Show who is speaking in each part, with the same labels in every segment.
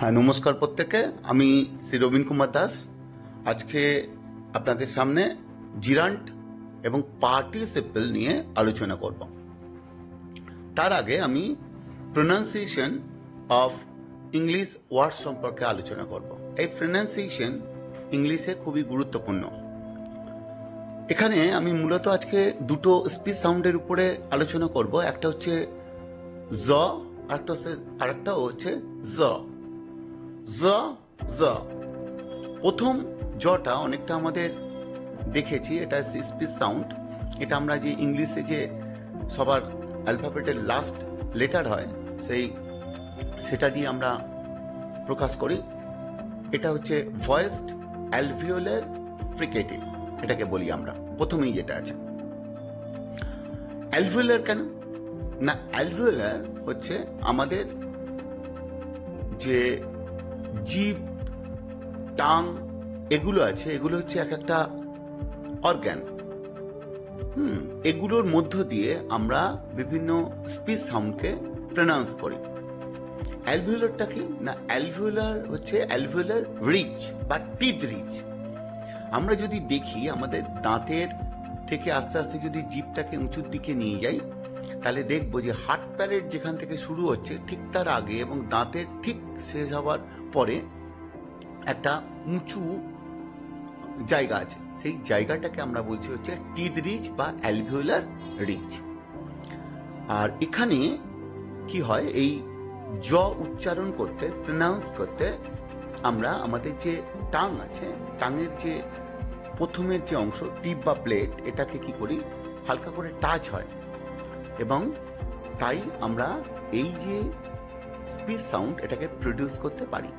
Speaker 1: হ্যাঁ, নমস্কার প্রত্যেকে। আমি শ্রী রবীন কুমার দাস। আজকে আপনাদের সামনে জিরান্ট এবং পার্টিসিপল নিয়ে আলোচনা করব। তার আগে আমি প্রোনাউন্সিয়েশন অফ ইংলিশ ওয়ার্ড সম্পর্কে আলোচনা করব। এই প্রোনাউন্সিয়েশন ইংলিশে খুবই গুরুত্বপূর্ণ। এখানে আমি মূলত আজকে দুটো স্পিচ সাউন্ডের উপরে আলোচনা করব। একটা হচ্ছে জ, আরেকটা হচ্ছে জ। জ জ প্রথম জটা অনেকটা আমাদের দেখেছি, এটা স্পিচ সাউন্ড। এটা আমরা যে ইংলিশে যে সবার অ্যালফাবেটের লাস্ট লেটার হয় সেটা দিয়ে আমরা প্রকাশ করি। এটা হচ্ছে ভয়েসড অ্যালভিওলার ফ্রিকেটিভ, এটাকে বলি আমরা। প্রথমেই যেটা আছে অ্যালভিওলার, কেন না? অ্যালভিওলার হচ্ছে আমাদের যে জিভ, টাং এগুলো আছে, এগুলো হচ্ছে এক একটা অর্গান। এগুলোর মধ্য দিয়ে আমরা বিভিন্ন স্পিচ সাউন্ডকে প্রনাউন্স করি। অ্যালভিওলারটা কি না? অ্যালভিওলার হচ্ছে অ্যালভিওলার রিচ বা টিথ রিচ। আমরা যদি দেখি আমাদের দাঁতের থেকে আস্তে আস্তে যদি জিভটাকে উঁচুর দিকে নিয়ে যাই, তাহলে দেখবো যে হার্ট প্যালেট যেখান থেকে শুরু হচ্ছে ঠিক তার আগে এবং দাঁতের ঠিক শেষ হওয়ার পরে একটা উঁচু জায়গা আছে। সেই জায়গাটাকে আমরা বলছি হচ্ছে টিথ রিচ বা অ্যালভিওলার রিচ। আর এখানে কি হয়, এই জ উচ্চারণ করতে, প্রনাউন্স করতে আমরা আমাদের যে টাং আছে, টাঙের যে প্রথমের যে অংশ টিপ বা প্লেট, এটাকে কি করি, হালকা করে টাচ হয় এবং তাই আমরা এই যে স্পিচ সাউন্ড এটাকে প্রডিউস করতে পারি।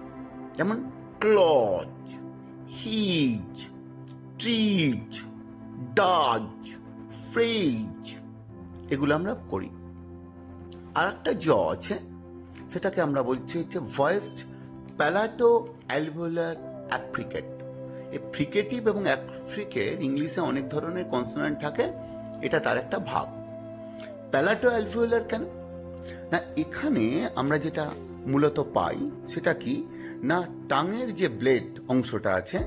Speaker 1: যেমন ক্লচ, হিজ, ট্রিজ, ডাজ, ফ্রেজ, এগুলো আমরা করি। আর একটা জ আছে, সেটাকে আমরা বলছি হচ্ছে ভয়েসড প্যালাটো অ্যালভিওলার অ্যাফ্রিকেট। এই ফ্রিকেটিভ এবং অ্যাফ্রিকেট ইংলিশে অনেক ধরনের কনসোনেন্ট থাকে, এটা তার একটা ভাগ। প্যালাটো অ্যালভিওলার কেন না? এখানে আমরা যেটা মূলত পাই সেটা কি না, টাঙের যে ব্লেড অংশটা আছে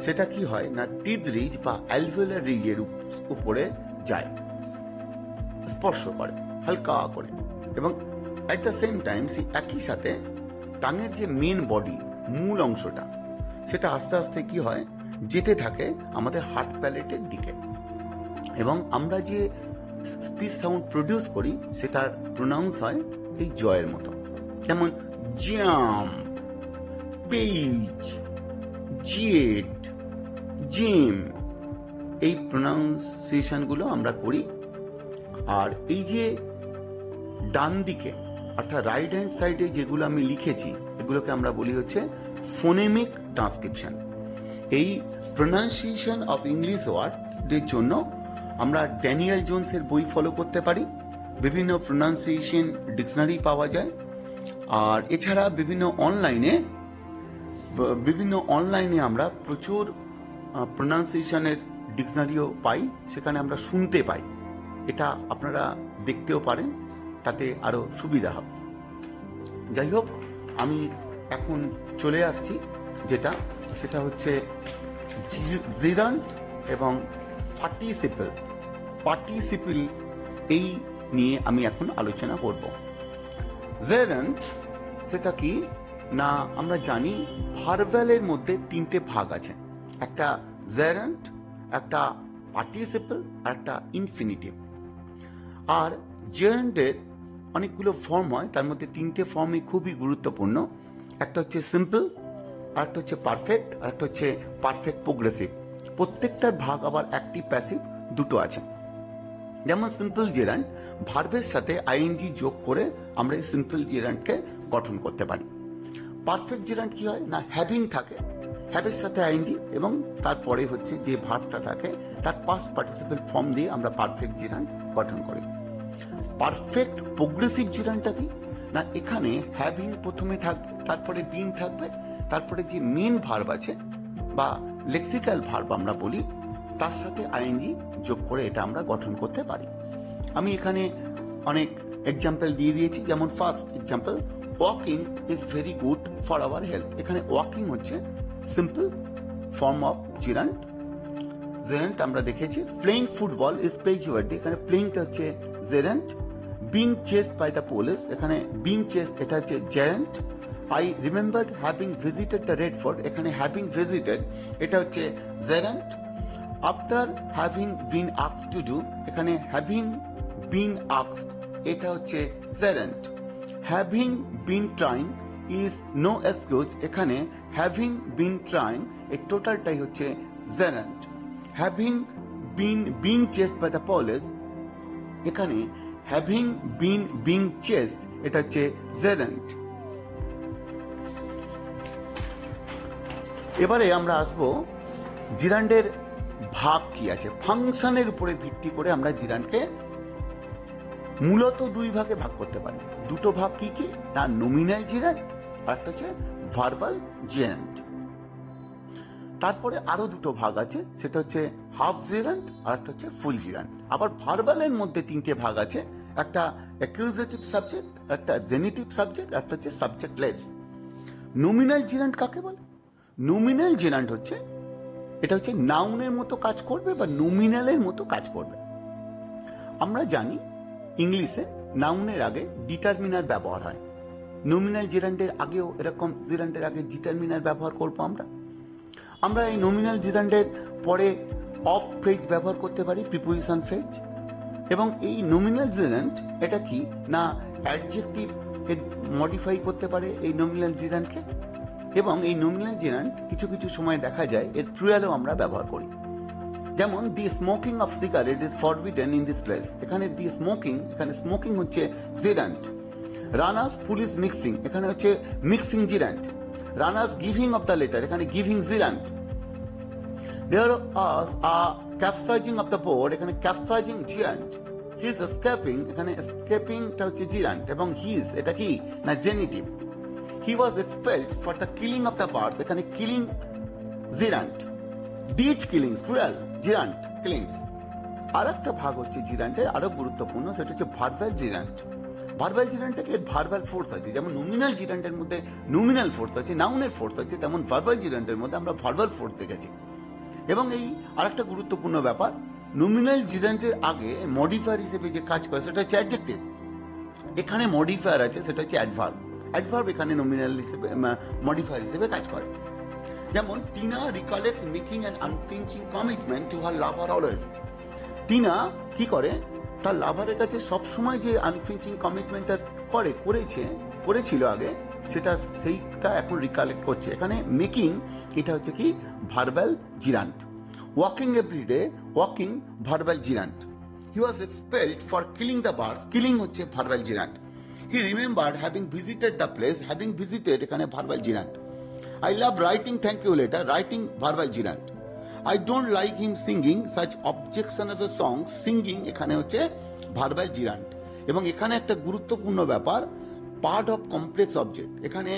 Speaker 1: সেটা কি হয় না, টিথ রিজ বা অ্যালভিওলার রিজের উপরে যায়, স্পর্শ করে হালকা করে, এবং অ্যাট দ্য সেম টাইম সেই একই সাথে টাঙের যে মেন বডি, মূল অংশটা, সেটা আস্তে আস্তে কি হয়, যেতে থাকে আমাদের হার্ট প্যালেটের দিকে, এবং আমরা যে স্পিচ সাউন্ড প্রডিউস করি সেটার প্রোনাউন্স হয় এই জয়ের মতো। যেমন জাম্প, পেজ, জেট, জিম, এই প্রোনাউন্সিয়েশনগুলো আমরা করি। আর এই যে ডান দিকে অর্থাৎ রাইট হ্যান্ড সাইডে যেগুলো আমি লিখেছি, এগুলোকে আমরা বলি হচ্ছে ফোনেমিক ট্রান্সক্রিপশন। এই প্রোনাউন্সিয়েশন অফ ইংলিশ ওয়ার্ডের জন্য আমরা ড্যানিয়েল জোনসের বই ফলো করতে পারি। বিভিন্ন প্রোনাউন্সিয়েশন ডিকশনারি পাওয়া যায়। আর এছাড়া বিভিন্ন অনলাইনে আমরা প্রচুর প্রোনাউন্সিয়েশনের ডিকশনারিও পাই, সেখানে আমরা শুনতে পাই। এটা আপনারা দেখতেও পারেন, তাতে আরও সুবিধা হবে। যাই হোক, আমি এখন চলে আসছি সেটা হচ্ছে জিরান্ট এবং পার্টিসিপল এই নিয়ে আমি এখন আলোচনা করব। জেরান্ট সেটা কি না, আমরা জানি ভার্বালের মধ্যে তিনটে ভাগ আছে, একটা জেরান্ট, একটা পার্টিসিপল আর একটা ইনফিনিটিভ। আর জেরান্টের অনেকগুলো ফর্ম হয়, তার মধ্যে তিনটে ফর্মই খুবই গুরুত্বপূর্ণ। একটা হচ্ছে সিম্পল, আর একটা হচ্ছে পারফেক্ট, আর একটা হচ্ছে পারফেক্ট প্রোগ্রেসিভ। প্রত্যেকটার ভাগ আবার অ্যাক্টিভ প্যাসিভ দুটো আছে। যেমন সিম্পল জেরান্ট, ভার্বের সাথে আইএনজি যোগ করে আমরা এই সিম্পল জেরান্টকে গঠন করতে পারি। পারফেক্ট জেরান্ট কি হয় না, হ্যাভিং থাকে, হ্যাভের সাথে আইএনজি এবং তারপরে হচ্ছে যে ভার্বটা থাকে তার পাস্ট পার্টিসিপল ফর্ম দিয়ে আমরা পারফেক্ট জেরান্ট গঠন করি। পারফেক্ট প্রোগ্রেসিভ জেরান্টটা কি না, এখানে হ্যাভিং প্রথমে থাকবে, তারপরে বিং থাকবে, তারপরে যে মেন ভার্ব আছে বা লেক্সিক্যাল ভার্ব আমরা বলি, তার সাথে আইএনজি যোগ করে এটা আমরা গঠন করতে পারি। আমি এখানে অনেক এক্সাম্পল দিয়ে দিয়েছি। যেমন first example, walking is very good for our health. এখানে ওয়াকিং হচ্ছে simple form of gerund. Gerund আমরা দেখেছি। প্লেইং ফুটবল ইজ প্লেজিওয়ার্ডি, এখানে প্লেইংটা হচ্ছে gerund. Being chased by the police, এখানে বিং চেসড এটা হচ্ছে gerund. I remembered having visited the Red Fort, এখানে হ্যাভিং ভিজিটেড এটা হচ্ছে gerund. After having been asked to do, এখানে হ্যাভিং বিন আস্কড এটা হচ্ছে gerund. Having been trying is no excuse, এখানে হ্যাভিং বিন ট্রাইং এর টোটালটাই হচ্ছে gerund. Having been chased by the police, এখানে হ্যাভিং বিং চেসড এটা হচ্ছে জেরেন্ট। এবারে আমরা আসবো জিরান্ডের ভাগ কি আছে। ফাংশনের উপরে ভিত্তি করে আমরা জিরান্ডকে মূলত দুই ভাগে ভাগ করতে পারি। দুটো ভাগ কি কি না, নমিনাল জিরান্ড আর একটা হচ্ছে ভার্বাল জিরান্ড। তারপরে আরো দুটো ভাগ আছে, সেটা হচ্ছে হাফ জিরান্ড আর একটা হচ্ছে ফুল জিরান্ড। আবার ভার্বালের মধ্যে তিনটে ভাগ আছে, একটা অ্যাকিউজেটিভ সাবজেক্ট, একটা জেনিটিভ সাবজেক্ট, একটা হচ্ছে সাবজেক্টলেস। নমিনাল জিরান্ড কাকে বলে? নমিনাল জিরান্ড হচ্ছে এটা হচ্ছে নাউনের মতো কাজ করবে বা নমিনালের মতো কাজ করবে। আমরা জানি ইংলিশে নাউনের আগে ডিটারমিনার ব্যবহার হয়, নমিনাল জিরান্ডের আগেও এরকম জিরান্ডের আগে ডিটারমিনার ব্যবহার করবো আমরা এই নমিনাল জিরান্ডের পরে অফ ফ্রেজ ব্যবহার করতে পারি, প্রিপোজিশন ফ্রেজ। এবং এই নমিনাল জিরান্ড এটা কি না অ্যাডজেক্টিভ মডিফাই করতে পারে এই নমিনাল জিরান্ডকে। এবং এই নমিনাল জিরান্ড কিছু কিছু সময় দেখা যায় এর প্লুরালও আমরা ব্যবহার করি। যেমন the smoking of cigarette is forbidden in this place, এখানে দি স্মোকিং, এখানে স্মোকিং হচ্ছে জিরান্ড। রানাস ফুল ইজ মিক্সিং, এখানে হচ্ছে মিক্সিং জিরান্ড। রানাস গিভিং অফ দ্য লেটার, এখানে giving gerund. There was a capsizing of the board, এখানে ক্যাপসাইজিং জিরান্ড। হি ইজ এসকেপিং, এখানে এসকেপিংটা হচ্ছে জিরান্ড এবং হিজ এটা কি না genitive. He was expelled for the killing of the birds, এখানে killing gerund. These killings plural gerund killings. আর একটা ভাগ হচ্ছে জিরান্ডের আরো গুরুত্বপূর্ণ, সেটা হচ্ছে ভার্বাল জিরান্ড। ভার্বাল জিরান্ডটাকে ভার্বাল ফোর্স আছে, যেমন নমিনাল জিরান্ডের মধ্যে নমিনাল ফোর্স আছে, নাউনের ফোর্স আছে, তেমন ভার্বাল জিরান্ডের মধ্যে আমরা ভার্বাল ফোর্স দেখেছি। এবং এই আরেকটা গুরুত্বপূর্ণ ব্যাপার, নমিনাল জিরান্ডের আগে মডিফায়ার হিসেবে যে কাজ করে সেটা হচ্ছে অ্যাডজেক্টিভ। এখানে মডিফায়ার আছে, সেটা হচ্ছে অ্যাডভার্ব। অ্যাডভার্ব এখানে নমিনাল হিসেবে মডিফায়ার হিসেবে কাজ করে। যেমন Tina recollects making an unfinishing commitment to her lover always. Tina কি করে তার লাভারের কাছে সবসময় যে আনফিনিশিং কমিটমেন্টটা করেছিল আগে, সেইটা এখন রিকালেক্ট করছে। এখানে মেকিং এটা হচ্ছে কি verbal gerund. Walking everyday, walking verbal gerund. He was expelled for killing the birds, killing হচ্ছে verbal gerund. He remembered having visited the place, having visited এখানে verbal gerund. I love writing thank you letter, writing verbal gerund. I don't like him singing such objectionable songs, singing এখানে হচ্ছে verbal gerund। এবং এখানে একটা গুরুত্বপূর্ণ ব্যাপার, part of complex object. এখানে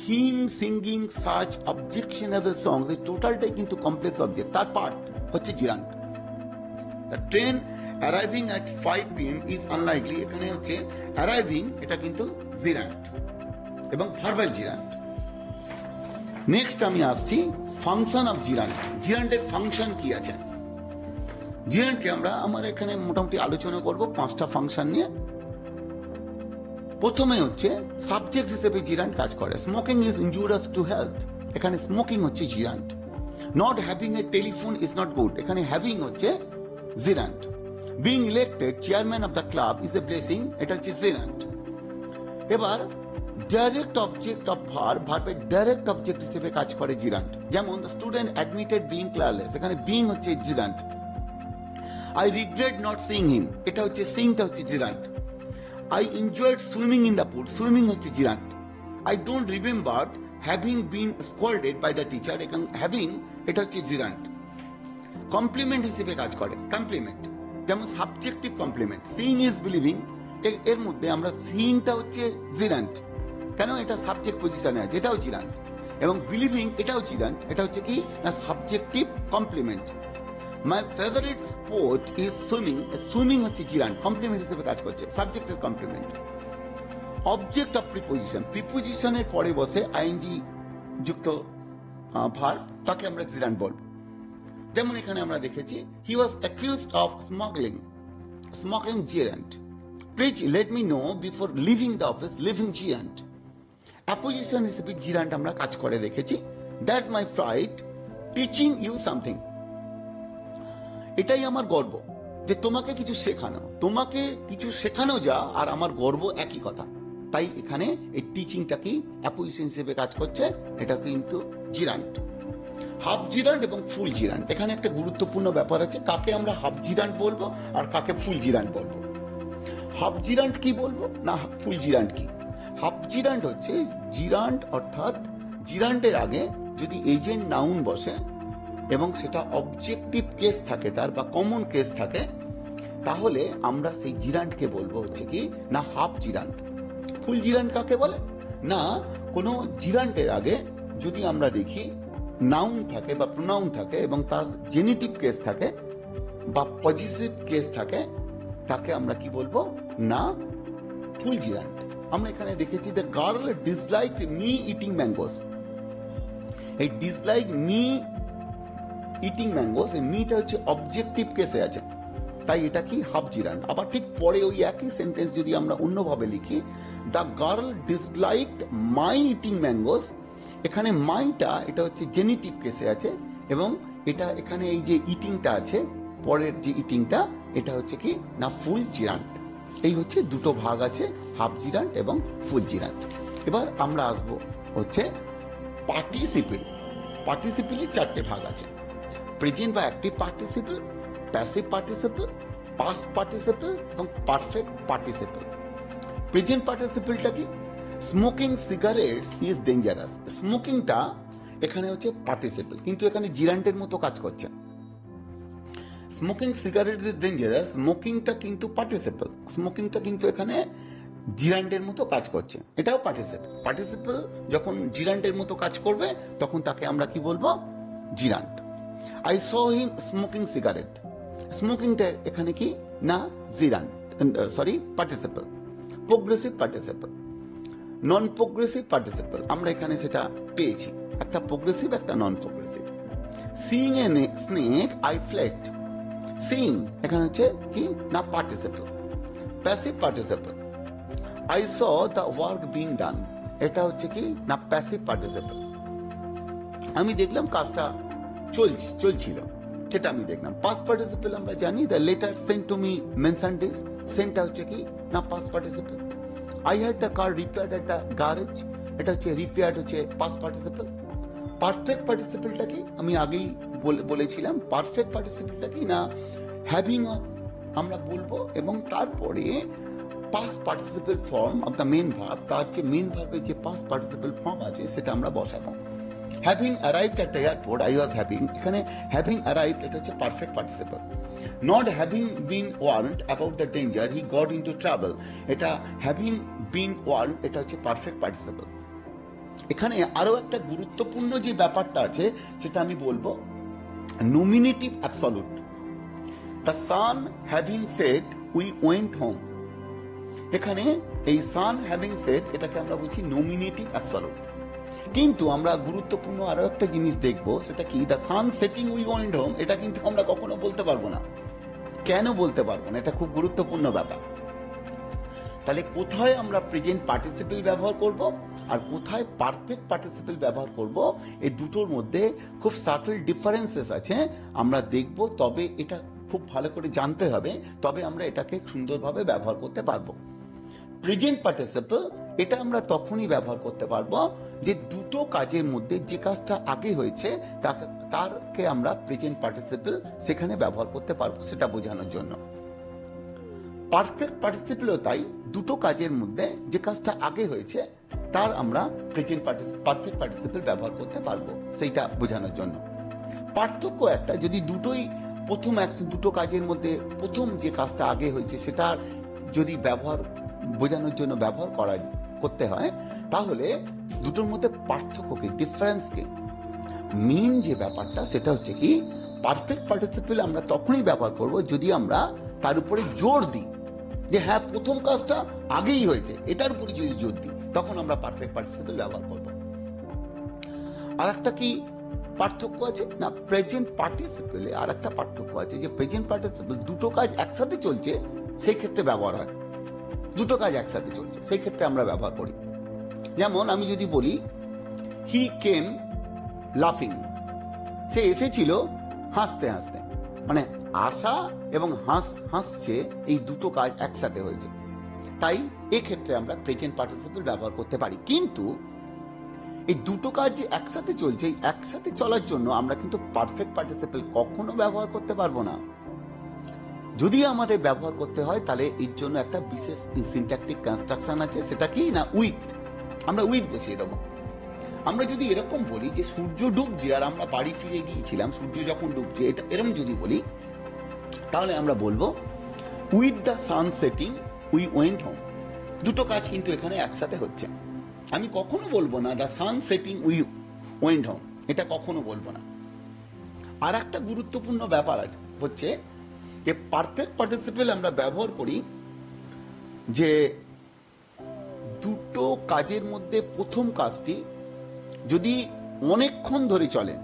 Speaker 1: হিম singing such objectionable সংস, এই টোটালটাই কিন্তু কমপ্লেক্স অবজেক্ট, তার পার্ট হচ্ছে জিরান্ড। The train arriving at 5 PM is unlikely, এখানে হচ্ছে অ্যারাইভিং এটা কিন্তু জিরান্ড এবং ভার্বাল জিরান্ড। নেক্সট আমি আসছি ফাংশন অফ জিরান্ড। জিরান্ডের ফাংশন কি আছে? জিরান্ডকে আমার এখানে মোটামুটি আলোচনা করব 5টা ফাংশন নিয়ে। প্রথমে হচ্ছে সাবজেক্ট হিসেবে জিরান্ড কাজ করে। Smoking is injurious to health, এখানে স্মোকিং হচ্ছে gerund. Not having a telephone is not good, এখানে হ্যাভিং হচ্ছে gerund. Being elected chairman of the club is a blessing, এটা হচ্ছে জিরান্ড। এবার ডাইরেক্ট অবজেক্ট অফ ভার্বের ডাইরেক্ট অবজেক্ট হিসেবে কাজ করে জিরান্ড। যেমন the student admitted being careless, এখানে বিং হচ্ছে gerund. I regret not seeing him, এটা হচ্ছে সিইংটা হচ্ছে gerund. I enjoyed swimming in the pool, swimming হচ্ছে gerund. I don't remember having been scolded by the teacher, এখানে having এটা হচ্ছে জিরান্ড। কমপ্লিমেন্ট হিসেবে কাজ করে কমপ্লিমেন্ট, যেমন subjective complement. Seeing is believing, এর মধ্যে আমরা সিইংটা হচ্ছে জিরান্ড, কেন এটা সাবজেক্ট পজিশনে আছে, এটাও জিরান্ড। এবং বিলিভিং এটাও জিরান্ড, এটা হচ্ছে কি না subjective complement. My favourite sport is swimming, swimming হচ্ছে জিরান্ড, কমপ্লিমেন্ট হিসেবে কাজ করছে, সাবজেক্টের কমপ্লিমেন্ট। অবজেক্ট অফ প্রিপোজিশন, প্রিপোজিশনের পরে বসে আইএনজি যুক্ত ভার্ব, তাকে আমরা জিরান্ট বলবো। যেমন এখানে আমরা দেখেছি he was accused of smuggling gerund, please let me know before leaving the office, leaving gerund. Apposition হিসেবে জিরান্ট আমরা কাজ করে দেখেছি। That's my flight teaching you something, এটাই আমার গর্ব যে তোমাকে কিছু শেখানো, তোমাকে কিছু শেখানো যা আর আমার গর্ব একই কথা। তাই এখানে এই টিচিংটা কি অ্যাপোজিশন হিসেবে কাজ করছে, এটা কিন্তু জিরান্ট। হাফ জিরান্ট এবং ফুল জিরান্ট, এখানে একটা গুরুত্বপূর্ণ ব্যাপার আছে, কাকে আমরা হাফ জিরান্ট বলবো আর কাকে ফুল জিরান্ট বলবো। হাফ জিরান্ট কি বলবো না ফুল জিরান্ট কি? হাফ জিরান্ট হচ্ছে জিরান্ট, অর্থাৎ জিরান্টের আগে যদি এজেন্ট নাউন বসে এবং সেটা অবজেক্টিভ কেস থাকে তার বা কমন কেস থাকে, তাহলে আমরা সেই জিরান্টকে বলবো হচ্ছে কি না হাফ জিরান্ট। ফুল জিরান্ট কাকে বলে না কোনো জিরান্টের আগে যদি আমরা দেখি নাউন থাকে বা প্রোনাউন থাকে এবং তার জেনেটিভ কেস থাকে বা পজিটিভ কেস থাকে, তাকে আমরা কি বলবো না ফুল জিরান্ট। আমরা এখানে দেখেছি the girl dislike me eating mangoes, এই ডিসলাইক মি ইটিং ম্যাঙ্গোস, এই মিটা হচ্ছে অবজেক্টিভ কেসে আছে, তাই এটা কি হাফ জিরান্ট। আবার ঠিক পরে ওই একই সেন্টেন্স যদি আমরা অন্যভাবে লিখি the girl disliked my eating mangoes, এখানে মাইটা এটা হচ্ছে জেনেটিভ কেসে আছে এবং এটা এখানে এই যে ইটিংটা আছে পরের যে ইটিংটা এটা হচ্ছে কি না ফুল জিরান্ট। এই হচ্ছে দুটো ভাগ আছে, হাফ জিরান্ট এবং ফুল জিরান্ট। এবার আমরা আসবো হচ্ছে পার্টিসিপেল। পার্টিসিপেলের চারটে ভাগ আছে, প্রেজেন্ট বা active participle, passive participle, past participle এবং পারফেক্ট পার্টিসিপেল। প্রেজেন্ট পার্টিসিপেলটা কি? স্মোকিং সিগারেটস ইজ ডেঞ্জারাস, স্মোকিংটা এখানে হচ্ছে পার্টিসিপেল কিন্তু এখানে জিরান্টের মতো কাজ করছে। স্মোকিং সিগারেট ইজ ডেঞ্জারাস, স্মোকিংটা কিন্তু পার্টিসিপেল, স্মোকিংটা কিন্তু এখানে জিরান্টের মতো কাজ করছে, এটাও পার্টিসিপেল। পার্টিসিপেল যখন জিরান্টের মতো কাজ করবে তখন তাকে আমরা কি বলবো gerund. I saw him smoking cigarette, স্মোকিংটা এখানে কি না gerund, sorry participle. Progressive participle, non progressive participle, আমরা এখানে সেটা পেয়েছি, একটা প্রোগ্রেসিভ একটা non progressive. Seeing a snake I fled, seeing এখানে হচ্ছে কি না participle. Passive participle, I saw the work being done, এটা হচ্ছে কি না প্যাসিভ পার্টিসিপেল, আমি দেখলাম কাজটা চলছিল, সেটা আমি দেখলাম। পাস্ট পার্টিসিপেল আমরা জানি the letter sent to me mention this, সেন্টটা হচ্ছে কি না past participle. I had the car repaired at the garage, এটা হচ্ছে রিপেয়ার্ড হচ্ছে পাস্ট পার্টিসিপেল। পারফেক্ট পার্টিসিপেলটা কি আমি আগেই বলেছিলাম, পারফেক্ট পার্টিসিপেলটা কি না হ্যাভিং আমরা বলবো এবং তারপরে past participle form of the main verb, তার যে মেন ভার্বের যে পাস্ট পার্টিসিপেল ফর্ম আছে সেটা আমরা বসাবো। Having arrived at the airport I was having, এখানে হ্যাভিং অ্যারাইভড এটা হচ্ছে perfect participle. Not having been warned about the danger he got into travel, এটা হ্যাভিং বিন ওয়ার্নড এটা হচ্ছে পারফেক্ট পার্টিসিপল। এখানে আরো একটা গুরুত্বপূর্ণ যে ব্যাপারটা আছে সেটা আমি বলবো nominative absolute. The sun having said we went home, এখানে এই সান হ্যাভিং সেড এটাকে আমরা বলছি নমিনেটিভ অ্যাবসলিউট। কিন্তু আমরা গুরুত্বপূর্ণ আরো একটা জিনিস দেখবো, সেটা কি the sun setting we went home, এটা কিন্তু আমরা কখনো বলতে পারবো না। কেন বলতে পারবো না? এটা খুব গুরুত্বপূর্ণ ব্যাপার। তাহলে কোথায় আমরা প্রেজেন্ট পার্টিসিপেল ব্যবহার করব আর কোথায় পারফেক্ট পার্টিসিপেল ব্যবহার করব, এই দুটোর মধ্যে খুব সাটল ডিফারেন্সেস আছে, আমরা দেখব। তবে এটা খুব ভালো করে জানতে হবে, তবে আমরা এটাকে সুন্দরভাবে ব্যবহার করতে পারবো। প্রেজেন্ট পার্টিসিপল এটা আমরা তখনই ব্যবহার করতে পারবো যে দুটো কাজের মধ্যে যে কাজটা আগে হয়েছে তারকে আমরা প্রেজেন্ট পার্টিসিপল সেখানে ব্যবহার করতে পারবো, সেটা বোঝানোর জন্য। পারফেক্ট পার্টিসিপলও তাই, দুটো কাজের মধ্যে যে কাজটা আগে হয়েছে তার আমরা পারফেক্ট পার্টিসিপল ব্যবহার করতে পারবো, সেইটা বোঝানোর জন্য। পার্থক্য একটা, যদি দুটো কাজের মধ্যে প্রথম যে কাজটা আগে হয়েছে সেটা যদি বোঝানোর জন্য ব্যবহার করতে হয়, তাহলে দুটোর মধ্যে পার্থক্যকে ডিফারেন্সকে মেইন যে ব্যাপারটা সেটা হচ্ছে কি পারফেক্ট পার্টিসিপল আমরা তখনই ব্যবহার করব যদি আমরা তার উপরে জোর দিই। যে হ্যাঁ প্রথম কাজটা আগেই হয়েছে, এটার উপরে যদি জোর দিই তখন আমরা পারফেক্ট পার্টিসিপল ব্যবহার করব। আর একটা কি পার্থক্য আছে না, প্রেজেন্ট পার্টিসিপেলে আর একটা পার্থক্য আছে, যে প্রেজেন্ট পার্টিসিপল দুটো কাজ একসাথে চলছে সেই ক্ষেত্রে ব্যবহার হয়, দুটো কাজ একসাথে চলছে সেই ক্ষেত্রে আমরা ব্যবহার করি। যেমন আমি যদি বলি হি কেম লাফিং, সে এসেছিল হাসতে হাসতে, মানে আসা এবং হাসছে এই দুটো কাজ একসাথে হয়েছে, তাই এক্ষেত্রে আমরা প্রেজেন্ট পার্টিসিপল ব্যবহার করতে পারি। কিন্তু এই দুটো কাজ যে একসাথে চলছে, এই একসাথে চলার জন্য আমরা কিন্তু পারফেক্ট পার্টিসিপল কখনো ব্যবহার করতে পারবো না। যদি আমাদের ব্যবহার করতে হয় তাহলে এর জন্য একটা বিশেষ সিনট্যাকটিক কনস্ট্রাকশন আছে, সেটা কি না উইথ, আমরা উইথ বসিয়ে দেবো। আমরা যদি এরকম বলি যে সূর্য ডুবছে আর আমরা বাড়ি ফিরে গিয়েছিলাম, সূর্য যখন ডুবছে, এটা এরকম যদি বলি তাহলে আমরা বলবো with the sun setting we went home. দুটো কাজ কিন্তু এখানে একসাথে হচ্ছে। আমি কখনো বলবো না the sun setting we went home, এটা কখনো বলবো না। আর একটা গুরুত্বপূর্ণ ব্যাপার হচ্ছে যে পারফেক্ট পার্টিসিপল আমরা ব্যবহার করি যে দুটো কাজের মধ্যে প্রথম কাজটি যদি অনেকক্ষণ ধরে চলে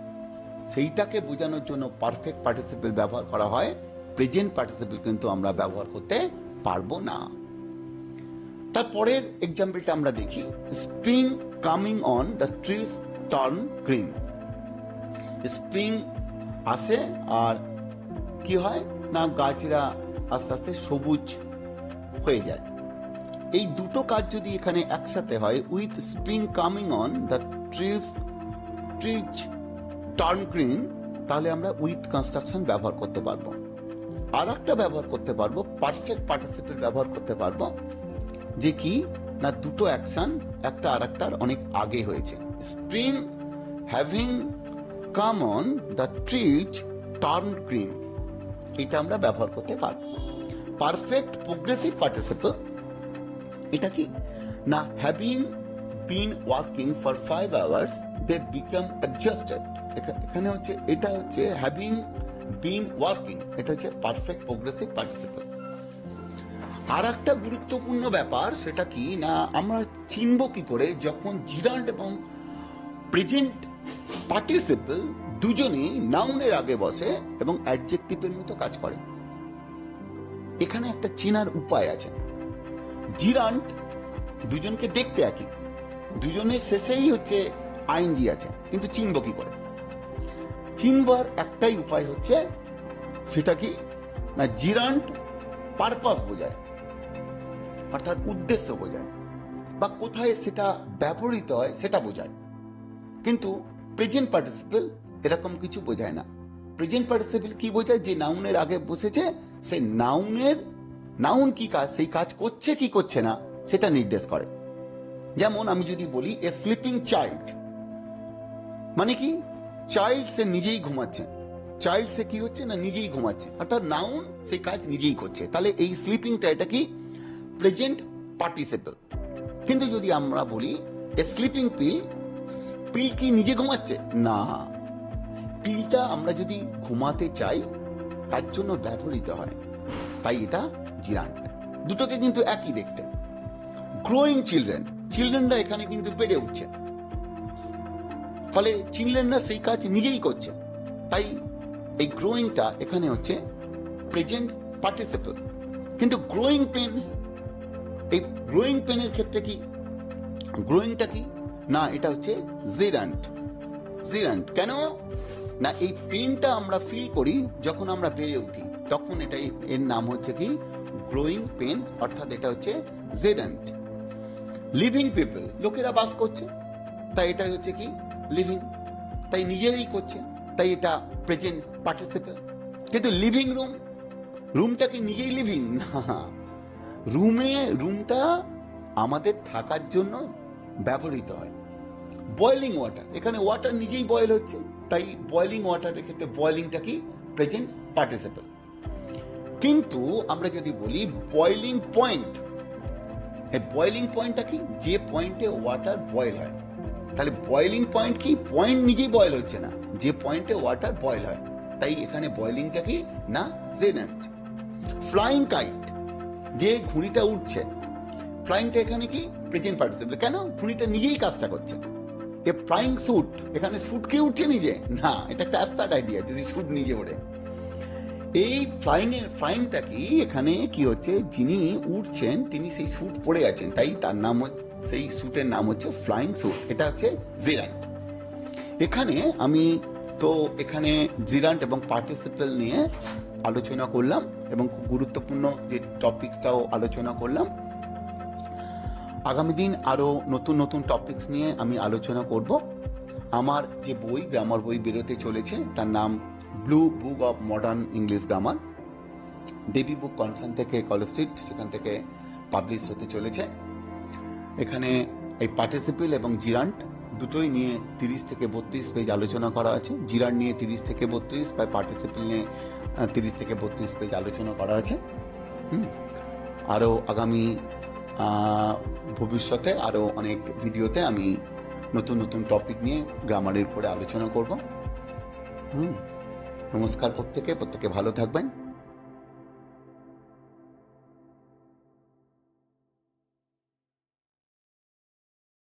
Speaker 1: সেইটাকে বোঝানোর জন্য পারফেক্ট পার্টিসিপল ব্যবহার করা হয়, প্রেজেন্ট পার্টিসিপল কিন্তু আমরা ব্যবহার করতে পারবো না। তারপরের এক্সাম্পলটা আমরা দেখি, spring coming on the trees turn green. Spring আসে আর কি হয় না গাছরা আস্তে আস্তে সবুজ হয়ে যায়। এই দুটো কাজ যদি এখানে একসাথে হয়, with spring coming on the trees turn green, তাহলে আমরা উইথ কনস্ট্রাকশন ব্যবহার করতে পারবো। আর একটা ব্যবহার করতে পারবো, পারফেক্ট পার্টিসিপল ব্যবহার করতে পারবো, যে কি না দুটো অ্যাকশন একটা আর একটার অনেক আগে হয়েছে। Spring having come on the trees turn green, এটা আমরা ব্যবহার করতে পারবো। পারফেক্ট প্রোগ্রেসিভ পার্টিসিপল এটা কি না, having been working for 5 hours they become adjusted. এখানে হচ্ছে এটা হচ্ছে হ্যাভিং বিন ওয়ার্কিং, এটা হচ্ছে পারফেক্ট প্রোগ্রেসিভ পার্টিসিপল। আর একটা গুরুত্বপূর্ণ ব্যাপার সেটা কি না, আমরা চিনব কি করে যখন জিরান্ড এবং প্রেজেন্ট পার্টিসিপল দুজনেই নাউনের আগে বসে এবং অ্যাডজেক্টিভের মতো কাজ করে। এখানে একটা চেনার উপায় আছে। জিরান্ড দুজনকে দেখতে একই, দুজনের শেষেই হচ্ছে আইএনজি আছে, কিন্তু চিনব কি করে? চিনবার একটাই উপায় হচ্ছে, সেটা কি না জিরান্ড পারপাস বোঝায়, অর্থাৎ উদ্দেশ্য বোঝায়, বা কোথায় সেটা ব্যবহৃত হয় সেটা বোঝায়। কিন্তু প্রেজেন্ট পার্টিসিপল এরকম কিছু বোঝায় না। প্রেজেন্ট পার্টিসিপল কি বোঝায়? যে নাউনের আগে বসেছে সেই নাউন কি কাজ, সেই কাজ করছে কি করছে না সেটা নির্দেশ করে। যেমন আমি যদি বলি এ স্লিপিং চাইল্ড, মানে কি চাইল্ড সে নিজেই ঘুমাচ্ছে, চাইল্ড সে কি হচ্ছে না নিজেই ঘুমাচ্ছে, অর্থাৎ নাউন সেই কাজ নিজেই করছে। তাহলে এই স্লিপিংটা এটা কি প্রেজেন্ট পার্টিসিপল। কিন্তু যদি আমরা বলি এ স্লিপিং পিল, পিল কি নিজে ঘুমাচ্ছে না, পিলটা আমরা যদি ঘুমাতে চাই তার জন্য ব্যবহৃত হয়, তাই এটা জিরান্ড। দুটোকে কিন্তু একই দেখতে। গ্রোয়িং চিলড্রেন, চিলড্রেনরা এখানে কিন্তু বেড়ে উঠছে, ফলে চিলড্রেনরা সেই কাজ নিজেই করছে, তাই এই গ্রোয়িংটা এখানে হচ্ছে প্রেজেন্ট পার্টিসিপল। কিন্তু গ্রোয়িং পেন, এই গ্রোয়িং পেনের ক্ষেত্রে কি গ্রোয়িংটা কি না, এটা হচ্ছে জিরান্ড। জিরান্ড কেন না, এই পেনটা আমরা ফিল করি যখন আমরা বেড়ে উঠি, তখন এটা এর নাম হচ্ছে কি গ্রোয়িং পেন, অর্থাৎ এটা হচ্ছে জিরান্ড। লিভিং পিপল, লোকেরা বাস করছে, তাই এটা হচ্ছে কি লিভিং, তাই নিজেরাই করছে, তাই এটা প্রেজেন্ট পার্টিসিপল। কিন্তু লিভিং রুম, রুমটা কি নিজেই লিভিং না, রুমটা আমাদের থাকার জন্য ব্যবহৃত হয়। বয়েলিং ওয়াটার, এখানে ওয়াটার নিজেই বয়েল হচ্ছে, তাই বয়েলিং ওয়াটারের ক্ষেত্রে বয়েলিংটা কি প্রেজেন্ট পার্টিসিপল। কিন্তু আমরা যদি বলি বয়েলিং পয়েন্ট, এই বয়েলিং পয়েন্টটা কি যে পয়েন্টে ওয়াটার বয়েল হয়, তাহলে বয়েলিং পয়েন্ট কি পয়েন্ট নিজেই বয়েল হচ্ছে না, যে পয়েন্টে ওয়াটার বয়েল হয়, তাই এখানে বয়েলিংটা কি না জেনান্ট। ফ্লাইং কাইট, যে ঘুড়িটা উঠছে, ফ্লাইংটা এখানে কি প্রেজেন্ট পার্টিসিপল, কেন ঘুড়িটা নিজেই কাজটা করছে। এ ফ্লাইং স্যুট, এখানে স্যুট কে উঠছে নিজে না, এটা একটা অ্যাবস্ট্রাক্ট আইডিয়া যদি স্যুট নিজে ওড়ে। এই ফ্লাইংটা কি এখানে কি হচ্ছে, যিনি উঠছেন তিনি সেই স্যুট পরে আছেন, তাই তার নাম, সেই স্যুটের নাম হচ্ছে ফ্লাইং স্যুট। এটা হচ্ছে জিরান্ট। এখানে আমি তো এখানে জিরান্ট এবং পার্টিসিপল নিয়ে আলোচনা করলাম এবং খুব গুরুত্বপূর্ণ যে টপিকসটাও আলোচনা করলাম। আগামী দিন আরও নতুন নতুন টপিকস নিয়ে আমি আলোচনা করব। আমার যে বই, গ্রামার বই বেরোতে চলেছে, তার নাম blue book of modern English grammar, Debi book concern থেকে, কলেজ স্ট্রিট, সেখান থেকে পাবলিশ হতে চলেছে। এখানে এই পার্টিসিপল এবং জিরান্ট দুটোই নিয়ে 30 থেকে 32 পেজ আলোচনা করা আছে। জিরান্ট নিয়ে 30 থেকে 32, বা পার্টিসিপল নিয়ে 30 থেকে 32 পেজ আলোচনা করা আছে। আরও আগামী ভবিষ্যতে আরও অনেক ভিডিওতে আমি নতুন নতুন টপিক নিয়ে গ্রামারের উপরে আলোচনা করব। নমস্কার প্রত্যেকে ভালো থাকবেন।